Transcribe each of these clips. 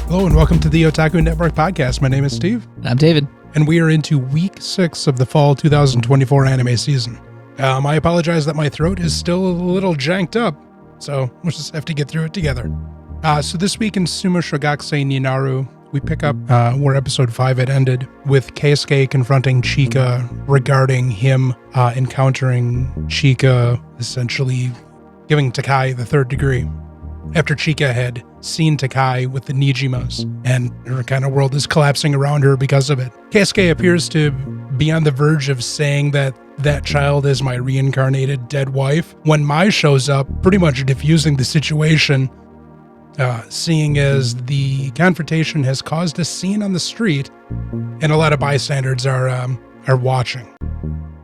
Hello and welcome to the Otaku Network podcast. My name is Steve. And I'm David. And we are into week 6 of the fall 2024 anime season. I apologize that my throat is still a little janked up, so we'll just have to get through it together. So this week in Shogakusei ni Naru, we pick up where episode 5 had ended, with Keisuke confronting Chika regarding him encountering Chika, essentially giving Takai the third degree. After Chika had seen Takai with the Nijimas, and her kind of world is collapsing around her because of it. Keisuke appears to be on the verge of saying that that child is my reincarnated dead wife, when Mai shows up, pretty much diffusing the situation, seeing as the confrontation has caused a scene on the street, and a lot of bystanders are watching.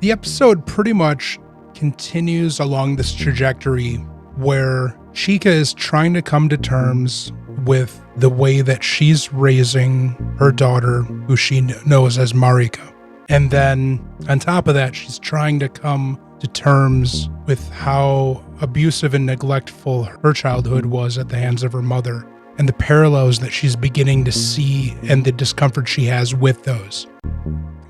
The episode pretty much continues along this trajectory where Chika is trying to come to terms with the way that she's raising her daughter, who she knows as Marika. And then on top of that, she's trying to come to terms with how abusive and neglectful her childhood was at the hands of her mother, and the parallels that she's beginning to see and the discomfort she has with those.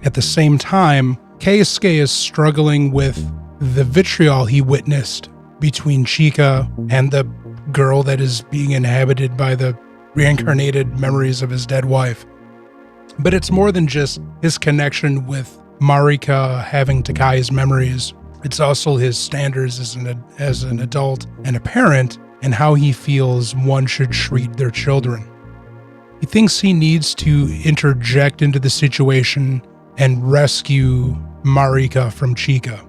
At the same time, Keisuke is struggling with the vitriol he witnessed between Chika and the girl that is being inhabited by the reincarnated memories of his dead wife. But it's more than just his connection with Marika having Takai's memories. It's also his standards as an adult and a parent, and how he feels one should treat their children. He thinks he needs to interject into the situation and rescue Marika from Chika.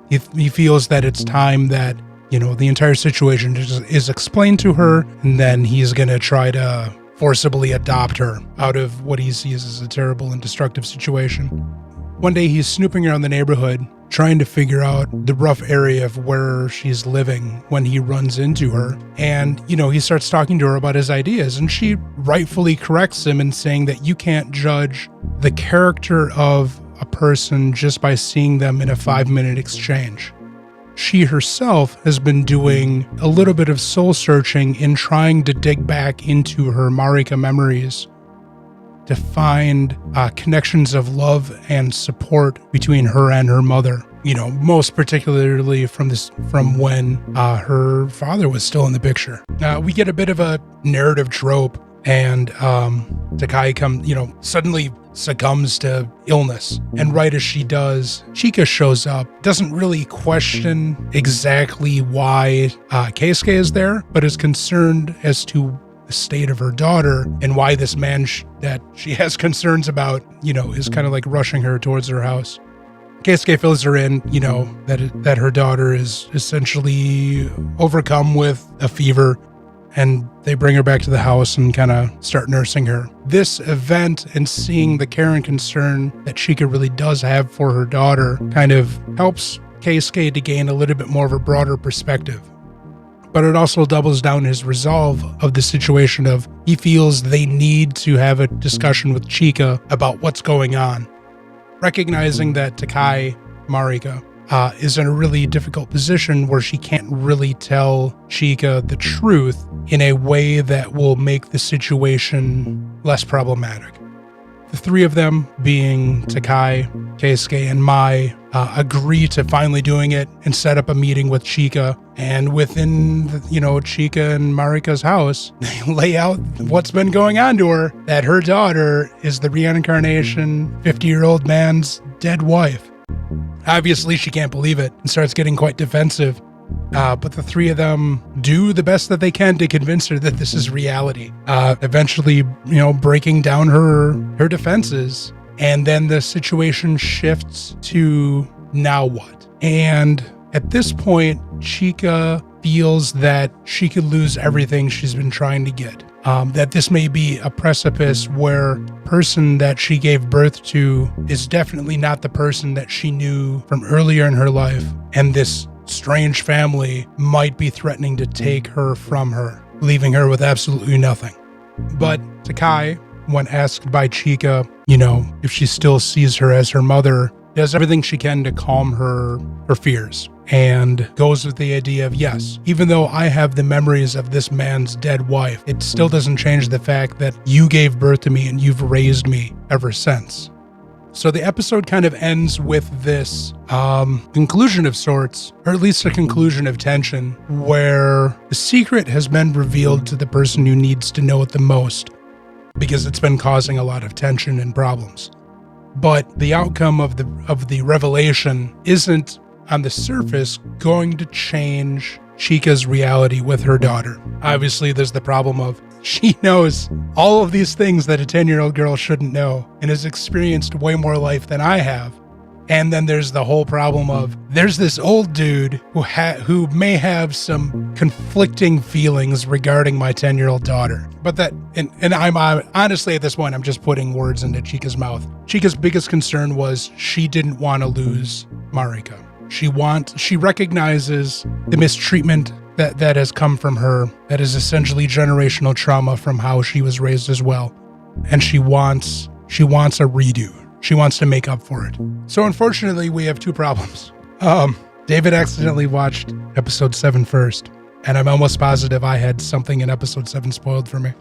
He feels that it's time that, the entire situation is explained to her, and then he's going to try to forcibly adopt her out of what he sees as a terrible and destructive situation. One day he's snooping around the neighborhood, trying to figure out the rough area of where she's living, when he runs into her. And, he starts talking to her about his ideas, and she rightfully corrects him in saying that you can't judge the character of a person just by seeing them in a 5-minute exchange. She herself has been doing a little bit of soul searching in trying to dig back into her Marika memories to find connections of love and support between her and her mother. Most particularly from when her father was still in the picture. We get a bit of a narrative trope, and Takai suddenly succumbs to illness. And right as she does, Chika shows up, doesn't really question exactly why Keisuke is there, but is concerned as to the state of her daughter and why this man that she has concerns about, is kind of like rushing her towards her house. Keisuke fills her in, that her daughter is essentially overcome with a fever, and they bring her back to the house and kind of start nursing her. This event and seeing the care and concern that Chika really does have for her daughter kind of helps Keisuke to gain a little bit more of a broader perspective. But it also doubles down his resolve of the situation of he feels they need to have a discussion with Chika about what's going on. Recognizing that Takai, Marika, is in a really difficult position where she can't really tell Chika the truth in a way that will make the situation less problematic. The three of them, being Takai, Keisuke, and Mai, agree to finally doing it and set up a meeting with Chika. And within, Chika and Marika's house, they lay out what's been going on to her, that her daughter is the reincarnation 50-year-old man's dead wife. Obviously, she can't believe it and starts getting quite defensive. But the three of them do the best that they can to convince her that this is reality. Eventually, breaking down her defenses. And then the situation shifts to now what? And at this point, Chika feels that she could lose everything she's been trying to get. That this may be a precipice where the person that she gave birth to is definitely not the person that she knew from earlier in her life. And this strange family might be threatening to take her from her, leaving her with absolutely nothing. But Takai, when asked by Chika, if she still sees her as her mother, does everything she can to calm her fears, and goes with the idea of, yes, even though I have the memories of this man's dead wife, it still doesn't change the fact that you gave birth to me and you've raised me ever since. So the episode kind of ends with this conclusion of sorts, or at least a conclusion of tension, where the secret has been revealed to the person who needs to know it the most, because it's been causing a lot of tension and problems. But the outcome of the revelation isn't, on the surface, going to change Chika's reality with her daughter. Obviously, there's the problem of she knows all of these things that a 10-year-old girl shouldn't know and has experienced way more life than I have. And then there's the whole problem of there's this old dude who may have some conflicting feelings regarding my 10-year-old daughter. But that, and I'm honestly at this point, I'm just putting words into Chika's mouth. Chika's biggest concern was she didn't want to lose Marika. She recognizes the mistreatment that has come from her, that is essentially generational trauma from how she was raised as well. And she wants a redo. She wants to make up for it. So unfortunately, we have two problems. David accidentally watched episode 7 first, and I'm almost positive I had something in episode 7 spoiled for me.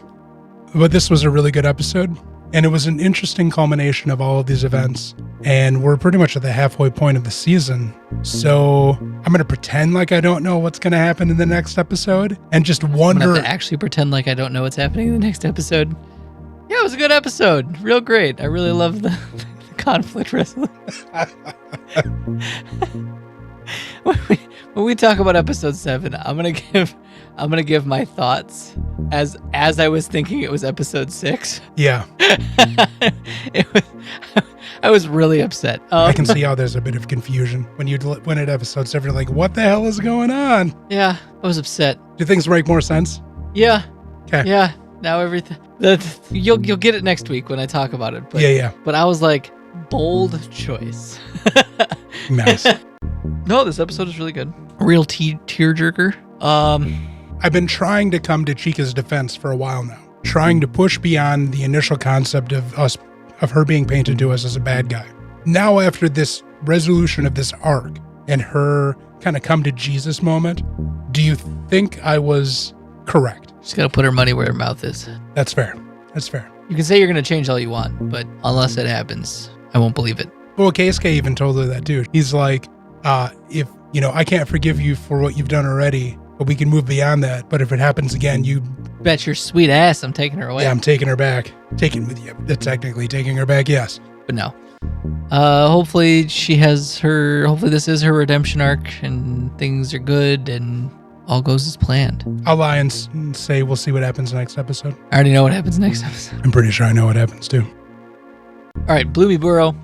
But this was a really good episode, and it was an interesting culmination of all of these events. And we're pretty much at the halfway point of the season. So I'm going to pretend like I don't know what's going to happen in the next episode and just wonder. I'm going to actually pretend like I don't know what's happening in the next episode. Yeah, it was a good episode. Real great. I really love the conflict resolution. When we talk about episode 7, I'm gonna give my thoughts as I was thinking it was episode 6. Yeah. I was really upset. I can see how there's a bit of confusion when at episode 7. You're like, what the hell is going on? Yeah, I was upset. Do things make more sense? Yeah. Okay. Yeah. Now everything. You'll get it next week when I talk about it. But, yeah. But I was like, bold choice. Nice. No, this episode is really good. Real tearjerker. I've been trying to come to Chika's defense for a while now, trying to push beyond the initial concept of her being painted to us as a bad guy. Now, after this resolution of this arc and her kind of come to Jesus moment, do you think I was correct? She's got to put her money where her mouth is. That's fair. You can say you're going to change all you want, but unless it happens, I won't believe it. Well, KSK even told her that too. He's like, if, I can't forgive you for what you've done already, but we can move beyond that. But if it happens again, you bet your sweet ass I'm taking her away. Yeah, I'm taking her back. Technically taking her back, yes. But no. Hopefully hopefully this is her redemption arc and things are good and all goes as planned. I'll lie and say we'll see what happens next episode. I already know what happens next episode. I'm pretty sure I know what happens too. All right, Blue Miburo.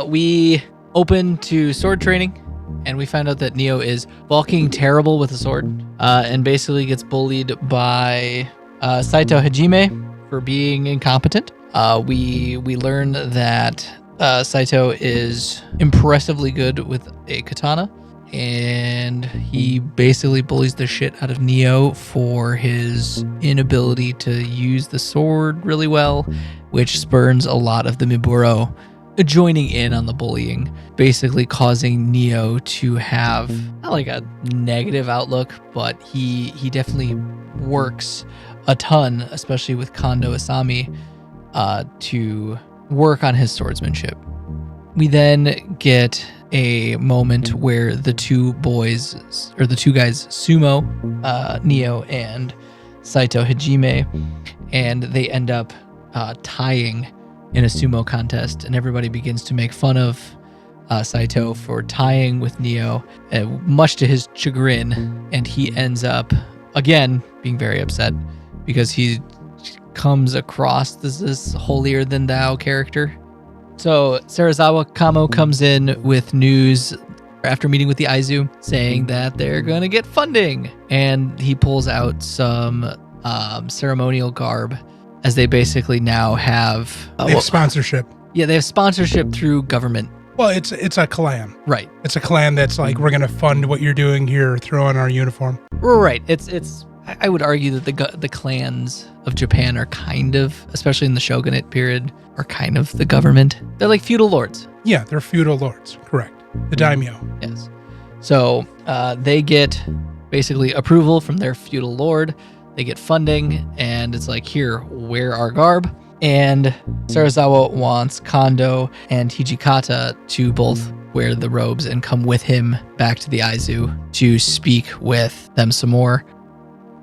We open to sword training, and we find out that Neo is fucking terrible with a sword, and basically gets bullied by Saito Hajime for being incompetent. We learn that Saito is impressively good with a katana, and he basically bullies the shit out of Neo for his inability to use the sword really well, which spurns a lot of the Miburo joining in on the bullying, basically causing Neo to have not like a negative outlook, but he definitely works a ton, especially with Kondo Asami, to work on his swordsmanship. We then get a moment where the two guys, Sumo, Neo and Saito Hajime, and they end up tying in a sumo contest, and everybody begins to make fun of Saito for tying with Neo, much to his chagrin, and he ends up, again, being very upset because he comes across as this holier-than-thou character. So Sarazawa Kamo comes in with news after meeting with the Aizu, saying that they're going to get funding, and he pulls out some ceremonial garb, as they basically now have... they have sponsorship. Yeah, they have sponsorship through government. Well, it's a clan. Right. It's a clan that's like, we're going to fund what you're doing here, throw on our uniform. Right. It's. I would argue that the clans of Japan are kind of, especially in the shogunate period, are kind of the government. They're like feudal lords. Yeah, they're feudal lords. Correct. The daimyo. Yes. So they get basically approval from their feudal lord. They get funding, and it's like, here, wear our garb. And Sarazawa wants Kondo and Hijikata to both wear the robes and come with him back to the Aizu to speak with them some more.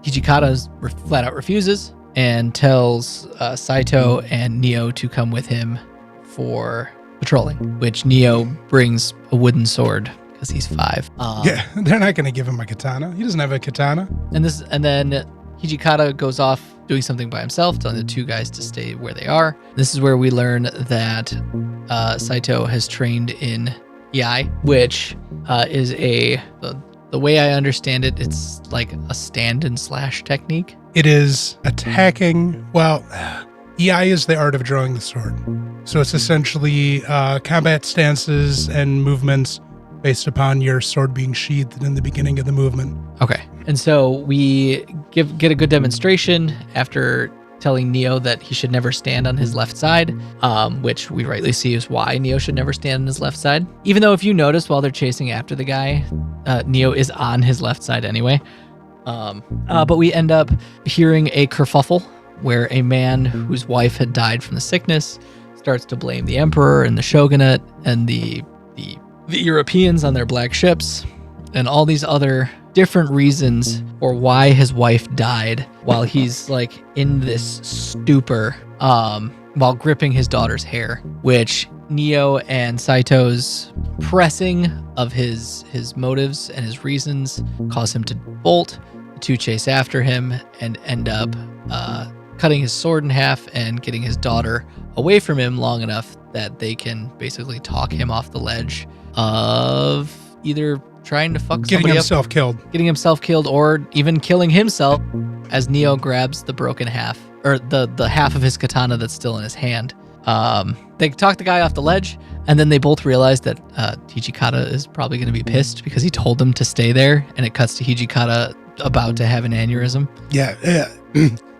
Hijikata flat out refuses and tells Saito and Neo to come with him for patrolling, which Neo brings a wooden sword because he's 5. Yeah, they're not going to give him a katana. He doesn't have a katana. And then Hijikata goes off doing something by himself, telling the 2 guys to stay where they are. This is where we learn that Saito has trained in Iai, which is the way I understand it, it's like a stand and slash technique. It is attacking. Well, Iai is the art of drawing the sword. So it's essentially combat stances and movements based upon your sword being sheathed in the beginning of the movement. Okay. And so we get a good demonstration after telling Neo that he should never stand on his left side, which we rightly see is why Neo should never stand on his left side. Even though if you notice while they're chasing after the guy, Neo is on his left side anyway. But we end up hearing a kerfuffle where a man whose wife had died from the sickness starts to blame the emperor and the shogunate and the Europeans on their black ships and all these other different reasons for why his wife died while he's like in this stupor while gripping his daughter's hair, which Neo and Saito's pressing of his motives and his reasons cause him to bolt. The 2 chase after him and end up cutting his sword in half and getting his daughter away from him long enough that they can basically talk him off the ledge of either trying to fuck Getting somebody himself up, killed. getting himself killed, or even killing himself as Neo grabs the broken half, or the half of his katana that's still in his hand. They talk the guy off the ledge, and then they both realize that Hijikata is probably going to be pissed because he told them to stay there, and it cuts to Hijikata about to have an aneurysm. Yeah.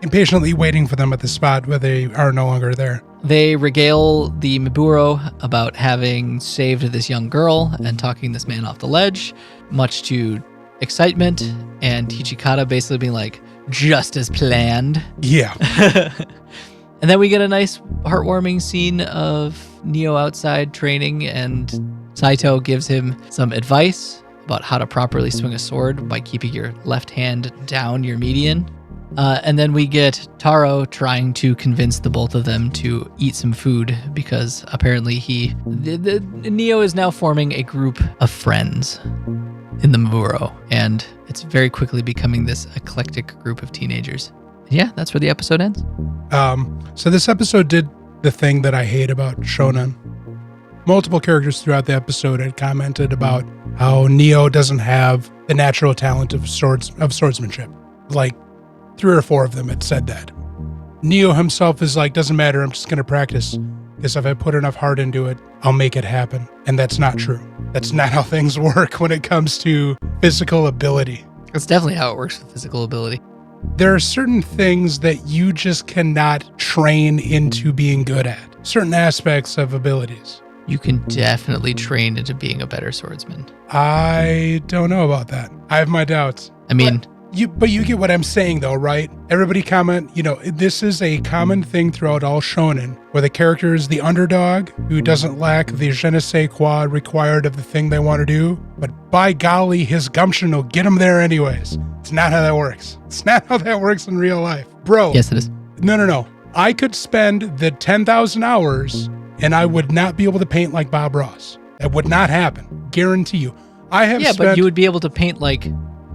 Impatiently waiting for them at the spot where they are no longer there. They regale the Miburo about having saved this young girl and talking this man off the ledge, much to excitement, and Hijikata basically being like, just as planned. Yeah. And then we get a nice heartwarming scene of Neo outside training, and Saito gives him some advice about how to properly swing a sword by keeping your left hand down your median. And then we get Taro trying to convince the both of them to eat some food because apparently Neo is now forming a group of friends in the Miburo, and it's very quickly becoming this eclectic group of teenagers. Yeah, that's where the episode ends. So this episode did the thing that I hate about shonen. Multiple characters throughout the episode had commented about how Neo doesn't have the natural talent of swordsmanship. Like 3 or 4 of them had said that. Neo himself is like, doesn't matter, I'm just going to practice. Because if I put enough heart into it, I'll make it happen. And that's not true. That's not how things work when it comes to physical ability. That's definitely how it works with physical ability. There are certain things that you just cannot train into being good at. Certain aspects of abilities. You can definitely train into being a better swordsman. I don't know about that. I have my doubts. I mean... But you get what I'm saying, though, right? Everybody comment, this is a common thing throughout all shonen, where the character is the underdog who doesn't lack the je ne sais quoi required of the thing they want to do, but by golly, his gumption will get him there anyways. It's not how that works. It's not how that works in real life. Bro. Yes, it is. No. I could spend the 10,000 hours and I would not be able to paint like Bob Ross. That would not happen. Guarantee you. But you would be able to paint like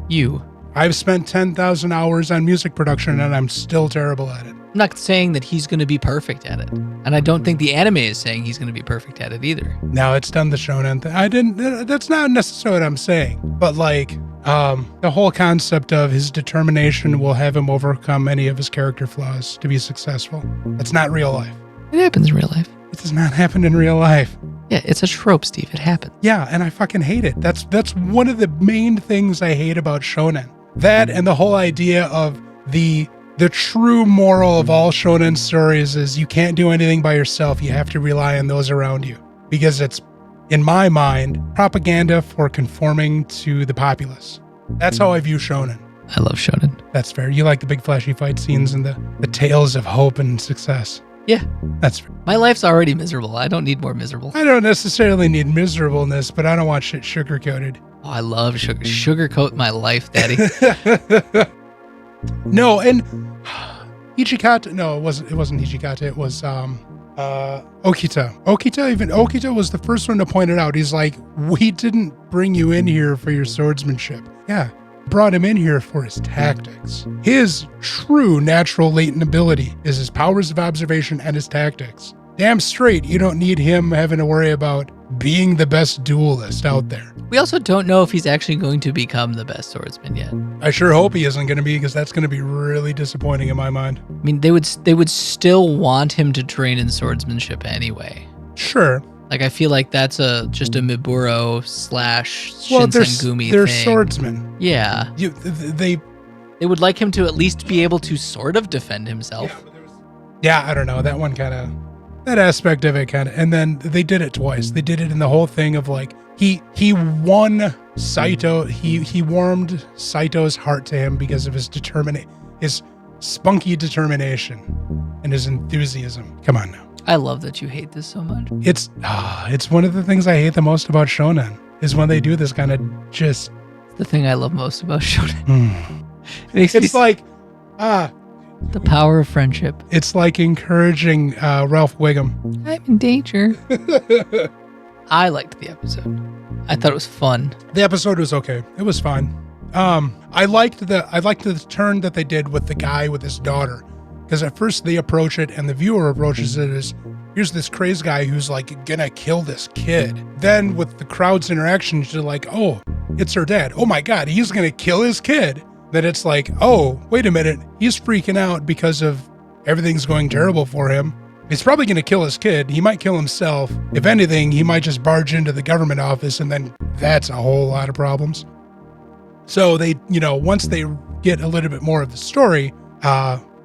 you. I've spent 10,000 hours on music production and I'm still terrible at it. I'm not saying that he's going to be perfect at it. And I don't think the anime is saying he's going to be perfect at it either. No, it's done the shonen thing. That's not necessarily what I'm saying. But the whole concept of his determination will have him overcome any of his character flaws to be successful. That's not real life. It happens in real life. It does not happen in real life. Yeah, it's a trope, Steve. It happens. Yeah, and I fucking hate it. That's one of the main things I hate about shonen. That and the whole idea of the true moral of all shonen stories is you can't do anything by yourself. You have to rely on those around you. because it's, in my mind, propaganda for conforming to the populace. That's how I view shonen. I love shonen. That's fair. You like the big flashy fight scenes and the tales of hope and success. Yeah. That's fair. My life's already miserable. I don't need more miserable. I don't necessarily need miserableness, but I don't want shit sugar-coated. Oh, I love sugarcoat my life, Daddy. No, and Hijikata, no, it wasn't Hijikata, it was Okita. Okita was the first one to point it out. He's like, we didn't bring you in here for your swordsmanship. Yeah, brought him in here for his tactics. His true natural latent ability is his powers of observation and his tactics. Damn straight, you don't need him having to worry about being the best duelist out there. We also don't know if he's actually going to become the best swordsman yet. I sure hope he isn't going to be, because that's going to be really disappointing in my mind. I mean, they would still want him to train in swordsmanship anyway. Sure. Like, I feel like that's just a Miburo / Shinsengumi they're thing. swordsmen. Yeah. They would like him to at least be able to sort of defend himself. Yeah, I don't know. That one kind of, that aspect of it kind of, and then they did it twice. They did it in the whole thing of like, he won Saito. He warmed Saito's heart to him because of his his spunky determination and his enthusiasm. Come on now. I love that you hate this so much. It's one of the things I hate the most about shonen is when they do this kind of just. It's the thing I love most about shonen. It's like the power of friendship. It's like encouraging Ralph Wiggum. I'm in danger. I liked the episode. I thought it was fun. The episode was okay. It was fine. I liked the turn that they did with the guy with his daughter, because at first they approach it and the viewer approaches it as, here's this crazy guy who's like gonna kill this kid. Then with the crowd's interactions, you're like, oh, it's her dad. Oh my God, he's gonna kill his kid. Then it's like, oh, wait a minute. He's freaking out because of everything's going terrible for him. He's probably going to kill his kid. He might kill himself. If anything, he might just barge into the government office, and then that's a whole lot of problems. So they, once they get a little bit more of the story,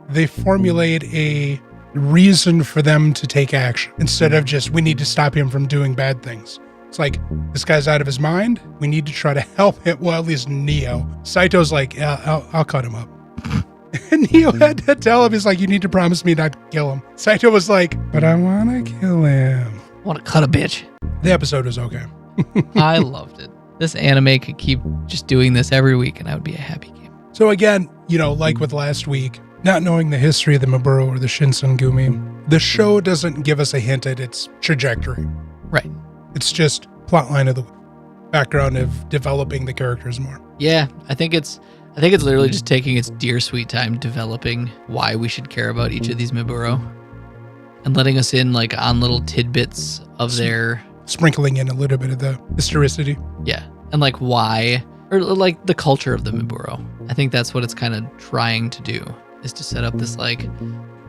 they formulate a reason for them to take action instead of just, we need to stop him from doing bad things. It's like, this guy's out of his mind. We need to try to help him. Well, at least Neo. Saito's like, yeah, I'll cut him up. And Neo had to tell him, he's like, you need to promise me not to kill him. Saito was like, but I want to kill him. I want to cut a bitch. The episode was okay. I loved it. This anime could keep just doing this every week, and I would be a happy game. So again, like with last week, not knowing the history of the Miburo or the Shinsengumi, the show doesn't give us a hint at its trajectory. Right. It's just plotline of the background of developing the characters more. Yeah, I think it's literally just taking its dear sweet time developing why we should care about each of these Miburo and letting us in like on little tidbits of their sprinkling in a little bit of the historicity. Yeah, and like why, or like the culture of the Miburo. I think that's what it's kind of trying to do, is to set up this like,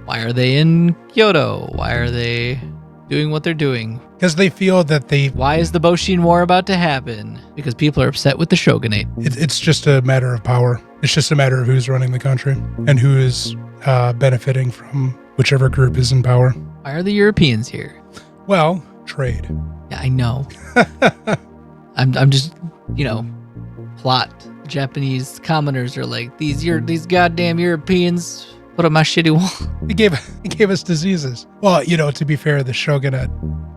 why are they in Kyoto? Why are they doing what they're doing? Because they feel that Why is the Boshin War about to happen? Because people are upset with the shogunate. It's just a matter of power. It's just a matter of who's running the country and who is benefiting from whichever group is in power. Why are the Europeans here? Well, trade. Yeah, I know. I'm just, plot. Japanese commoners are like, these goddamn Europeans put up my shitty wall. He gave us diseases. Well, to be fair, the shogunate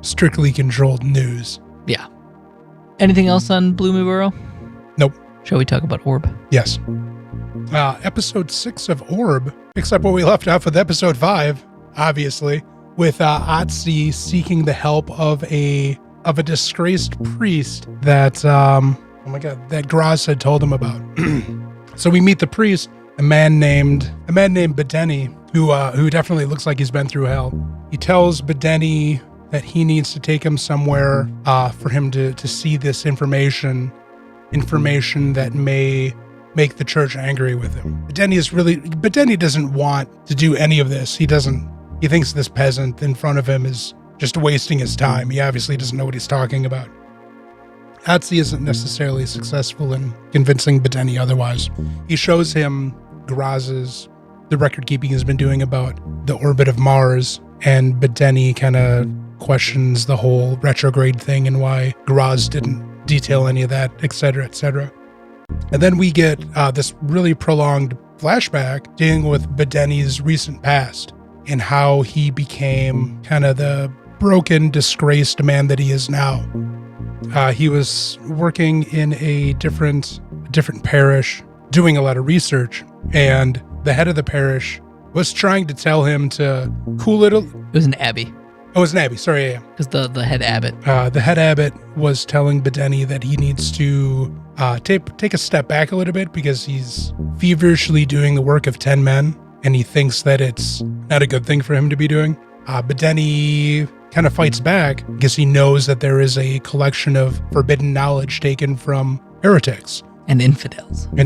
strictly controlled news. Yeah. Anything else on Blue Miburo? Nope. Shall we talk about Orb? Yes. Episode 6 of Orb picks up where we left off with episode 5, obviously, with Atsushi seeking the help of a disgraced priest that that Graz had told him about. So we meet the priest, a man named Bedeni, who definitely looks like he's been through hell. He tells Bedeni that he needs to take him somewhere for him to see this information that may make the church angry with him. Bedeni doesn't want to do any of this. He thinks this peasant in front of him is just wasting his time. He obviously doesn't know what he's talking about. Atsushi isn't necessarily successful in convincing Bedeni otherwise. He shows him the record keeping he's been doing about the orbit of Mars, and Bedeni kind of questions the whole retrograde thing and why Garaz didn't detail any of that, etc., etc. And then we get this really prolonged flashback dealing with Bedeni's recent past and how he became kind of the broken, disgraced man that he is now. He was working in a different parish, doing a lot of research, and the head of the parish was trying to tell him to cool it. It was an abbey. Oh, it was an abbey. Sorry, yeah. Because the head abbot. The head abbot was telling Bedeni that he needs to take a step back a little bit because he's feverishly doing the work of 10 men, and he thinks that it's not a good thing for him to be doing. Bedeni kind of fights back because he knows that there is a collection of forbidden knowledge taken from heretics. And infidels. And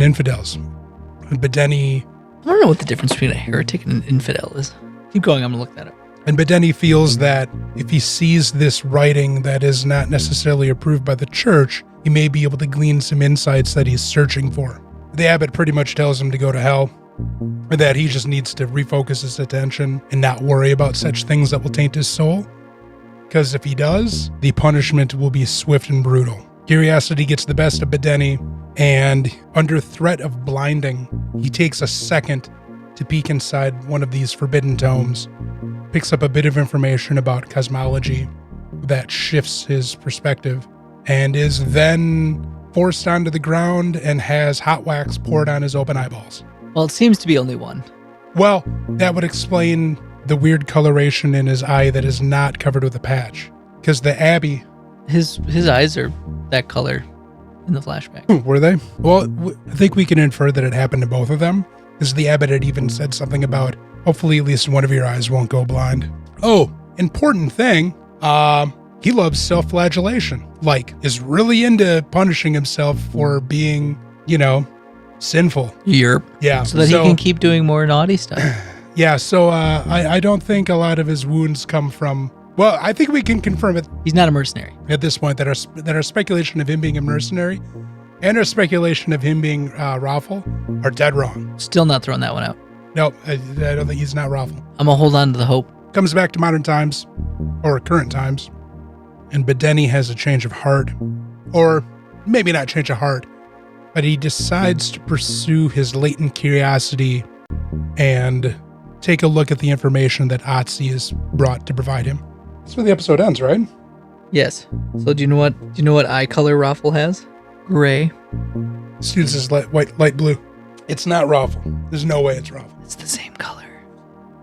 Bedeni... I don't know what the difference between a heretic and an infidel is. Keep going, I'm going to look that up. And Bedeni feels that if he sees this writing that is not necessarily approved by the church, he may be able to glean some insights that he's searching for. The abbot pretty much tells him to go to hell, and that he just needs to refocus his attention and not worry about such things that will taint his soul. Because if he does, the punishment will be swift and brutal. Curiosity gets the best of Bedeni, and under threat of blinding, he takes a second to peek inside one of these forbidden tomes, picks up a bit of information about cosmology that shifts his perspective, and is then forced onto the ground and has hot wax poured on his open eyeballs. Well, it seems to be only one. Well, that would explain the weird coloration in his eye that is not covered with a patch. Because the abbey... His eyes are that color in the flashback. Were they? Well, I think we can infer that it happened to both of them, because the abbot had even said something about, hopefully at least one of your eyes won't go blind. Oh, important thing, he loves self-flagellation. Like, is really into punishing himself for being, sinful. Yerp. Yeah. So that he can keep doing more naughty stuff. Yeah, so I don't think a lot of his wounds come from... Well, I think we can confirm it. He's not a mercenary. At this point, that our speculation of him being a mercenary and our speculation of him being Raffle are dead wrong. Still not throwing that one out. No, I don't think he's not Raffle. I'm going to hold on to the hope. Comes back to modern times, or current times, and Bedeni has a change of heart. Or maybe not change of heart, but he decides to pursue his latent curiosity and take a look at the information that Otzi has brought to provide him. That's where the episode ends, right? Yes. So do you know what eye color Raffle has? Gray. Students is light blue. It's not Raffle. There's no way it's Raffle. It's the same color.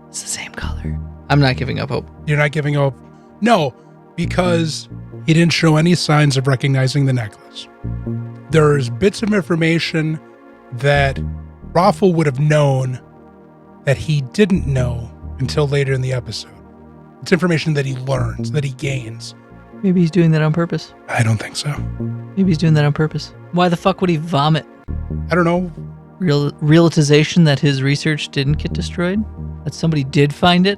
It's the same color. I'm not giving up hope. You're not giving up? No, because he didn't show any signs of recognizing the necklace. There's bits of information that Raffle would have known that he didn't know until later in the episode. It's information that he learns, that he gains. Maybe he's doing that on purpose. I don't think so. Maybe he's doing that on purpose. Why the fuck would he vomit? I don't know. Realization that his research didn't get destroyed? That somebody did find it?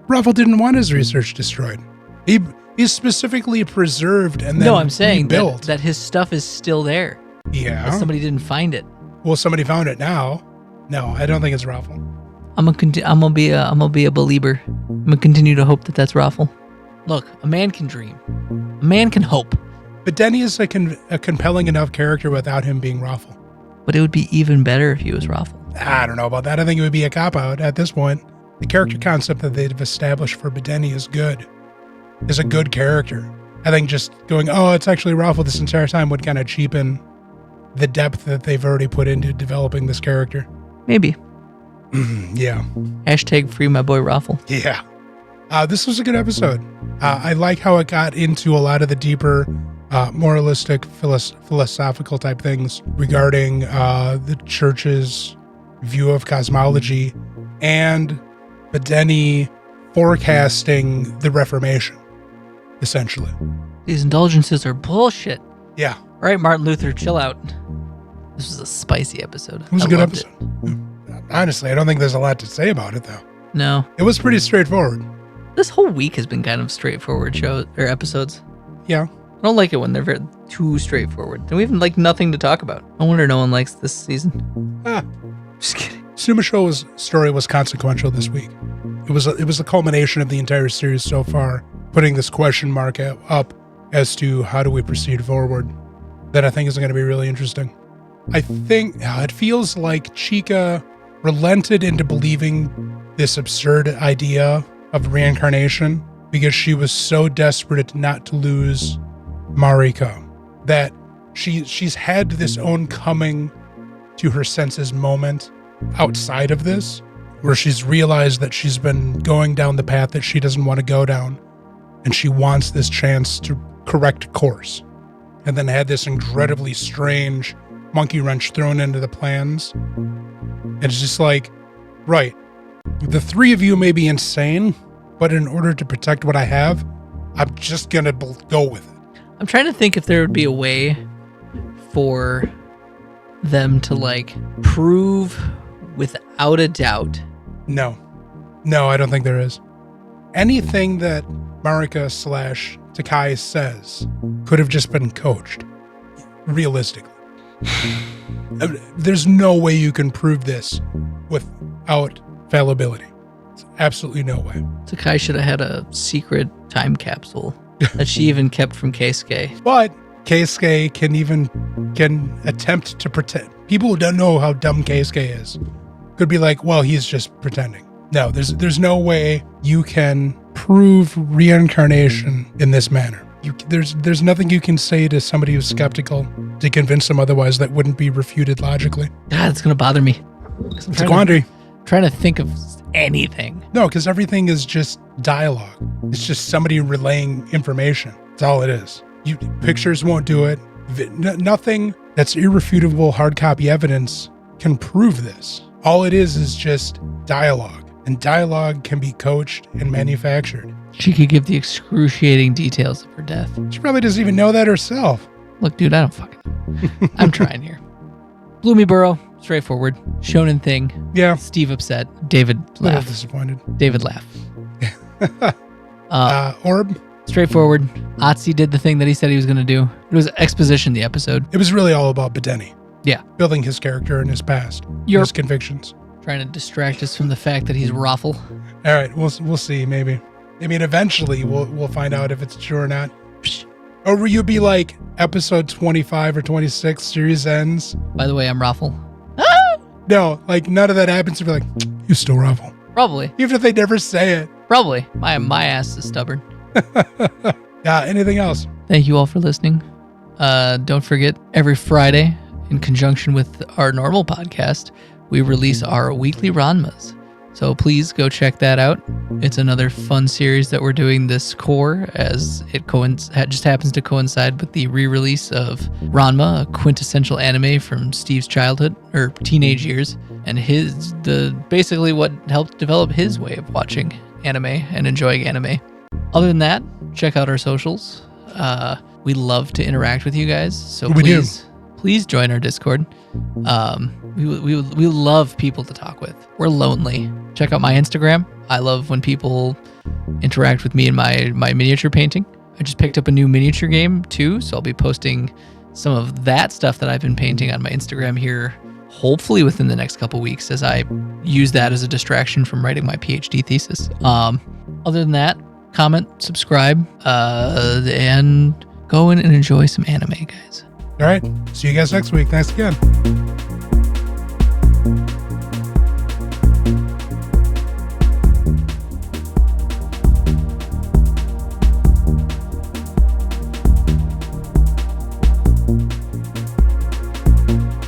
Raffle didn't want his research destroyed. He's specifically preserved and then I'm saying rebuilt. that his stuff is still there. Yeah. But somebody didn't find it. Well, somebody found it now. No, I don't think it's Raffle. I'm gonna be a believer. I'm gonna continue to hope that that's Raffle. Look, a man can dream. A man can hope. But Denny is a compelling enough character without him being Raffle. But it would be even better if he was Raffle. I don't know about that. I think it would be a cop-out at this point. The character concept that they've established for Bedeni is good. Is a good character. I think just going, it's actually Raffle this entire time would kind of cheapen the depth that they've already put into developing this character. Maybe. Yeah. Hashtag free my boy Raffle. Yeah. This was a good episode. I like how it got into a lot of the deeper, moralistic, philosophical type things regarding the church's view of cosmology and Bedeni forecasting the Reformation, essentially. These indulgences are bullshit. Yeah. All right, Martin Luther, chill out. This was a spicy episode. It was a good episode. Honestly, I don't think there's a lot to say about it, though. No. It was pretty straightforward. This whole week has been kind of straightforward episodes. Yeah. I don't like it when they're too straightforward. And we have nothing to talk about. I wonder no one likes this season. Just kidding. TsumaSho's story was consequential this week. It was the culmination of the entire series so far, putting this question mark up as to how do we proceed forward that I think is going to be really interesting. I think it feels like Chika relented into believing this absurd idea of reincarnation because she was so desperate not to lose Marika that she's had this own coming to her senses moment outside of this, where she's realized that she's been going down the path that she doesn't want to go down, and she wants this chance to correct course, and then had this incredibly strange monkey wrench thrown into the plans. And it's just like, right, the three of you may be insane, but in order to protect what I have, I'm just gonna go with it. I'm trying to think if there would be a way for them to like prove without a doubt. No, I don't think there is. Anything that Marika / Takai says could have just been coached, realistically. There's no way you can prove this without fallibility. There's absolutely no way. Takai should have had a secret time capsule that she even kept from Keisuke. But Keisuke can attempt to pretend. People who don't know how dumb Keisuke is could be like, well, he's just pretending. No, there's no way you can prove reincarnation in this manner. There's nothing you can say to somebody who's skeptical to convince them otherwise that wouldn't be refuted logically. God, it's gonna bother me. It's a quandary. Trying to think of anything. No, because everything is just dialogue. It's just somebody relaying information. That's all it is. Pictures won't do it. Nothing that's irrefutable hard copy evidence can prove this. All it is just dialogue. And dialogue can be coached and manufactured. She could give the excruciating details of her death. She probably doesn't even know that herself. Look, dude, I don't fucking know. I'm trying here. Blue Miburo, straightforward. Shonen thing. Yeah. Steve upset. David A little laugh. disappointed. David laugh. Orb? Straightforward. Otzi did the thing that he said he was going to do. It was exposition, the episode. It was really all about Bedeni. Yeah. Building his character and his past. His convictions. Trying to distract us from the fact that he's Raffle. All right, we'll see, maybe. I mean, eventually we'll find out if it's true or not. Or will you be like episode 25 or 26, series ends? By the way, I'm Raffle. No, like none of that happens to be like, you still Raffle. Probably. Even if they never say it. Probably. My ass is stubborn. Yeah, anything else? Thank you all for listening. Don't forget, every Friday, in conjunction with our normal podcast, we release our weekly Ranmas. So please go check that out. It's another fun series that we're doing this core, as it just happens to coincide with the re-release of Ranma, a quintessential anime from Steve's childhood or teenage years, and basically what helped develop his way of watching anime and enjoying anime. Other than that, check out our socials. We love to interact with you guys, so please join our Discord. We love people to talk with. We're lonely. Check out my Instagram. I love when people interact with me in my miniature painting. I just picked up a new miniature game too, so I'll be posting some of that stuff that I've been painting on my Instagram here, hopefully within the next couple weeks, as I use that as a distraction from writing my PhD thesis. Other than that, comment, subscribe, and go in and enjoy some anime, guys. All right. See you guys next week. Thanks again.